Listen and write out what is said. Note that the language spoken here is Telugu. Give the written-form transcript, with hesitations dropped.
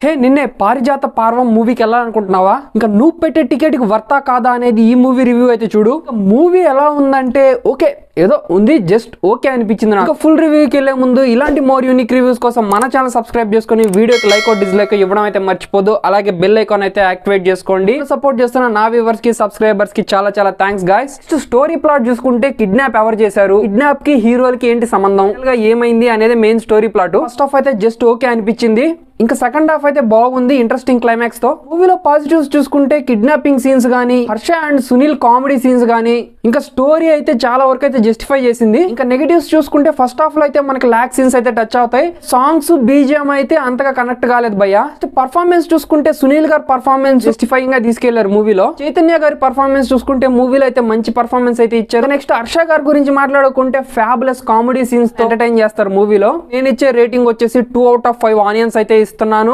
హే నిన్నే పారిజాత పార్వం మూవీకి వెళ్ళాలనుకుంటున్నావా? ఇంకా నువ్వు పెట్టే టికెట్ కి వర్తా కాదా అనేది ఈ మూవీ రివ్యూ అయితే చూడు. మూవీ ఎలా ఉందంటే ఓకే, ఏదో ఉంది, జస్ట్ ఓకే అనిపించింది నాకు. ఫుల్ రివ్యూకి వెళ్లే ముందు ఇలాంటి మోర్ యూనిక్ రివ్యూస్ కోసం మన ఛానల్ సబ్స్క్రైబ్ చేసుకుని వీడియోకి లైక్ డిస్లైక్ ఇవ్వడం అయితే మర్చిపోదు. అలాగే బెల్ ఐకాన్ అయితే యాక్టివేట్ చేసుకోండి. సపోర్ట్ చేస్తున్న నా వ్యూవర్స్ కి సబ్స్క్రైబర్స్ కి చాలా చాలా థ్యాంక్స్ గాయ్స్. స్టోరీ ప్లాట్ చూసుకుంటే కిడ్నాప్ ఎవరు చేశారు, కిడ్నాప్ కి హీరోలకి ఏంటి సంబంధం, ఏమైంది అనేది main story plot. First half అయితే జస్ట్ ఓకే అనిపించింది. ఇంకా సెకండ్ హాఫ్ అయితే బాగుంది, ఇంట్రెస్టింగ్ క్లైమాక్స్ తో. మూవీలో పాజిటివ్స్ చూసుకుంటే కిడ్నాపింగ్ సీన్స్ గానీ, Harsha and Sunil comedy scenes గానీ, ఇంకా స్టోరీ అయితే చాలా వరకు అయితే జస్టిఫై చేసింది. ఇంకా నెగటివ్స్ చూసుకుంటే ఫస్ట్ హాఫ్ లో అయితే మనకి ల్యాక్ సీన్స్ అయితే టచ్ అవుతాయి. సాంగ్స్ బీజిఎం అయితే అంతగా కనెక్ట్ కాలేదు భయ్య. పర్ఫార్మెన్స్ చూసుకుంటే సునీల్ గారి పర్ఫార్మెన్స్ జస్టిఫైయింగ్ గా తీసుకెళ్లారు మూవీలో. చైతన్య గారి పర్ఫార్మెన్స్ చూసుకుంటే మూవీలో అయితే మంచి పర్ఫార్మెన్స్ అయితే ఇచ్చారు. నెక్స్ట్ హర్ష గారి గురించి మాట్లాడుకుంటే ఫ్యాబులస్ కామెడీ సీన్స్ తో ఎంటర్టైన్ చేస్తారు మూవీలో. నేను ఇచ్చే రేటింగ్ వచ్చేసి 2 out of 5 ఆనియన్స్ అయితే ఇస్తున్నాను.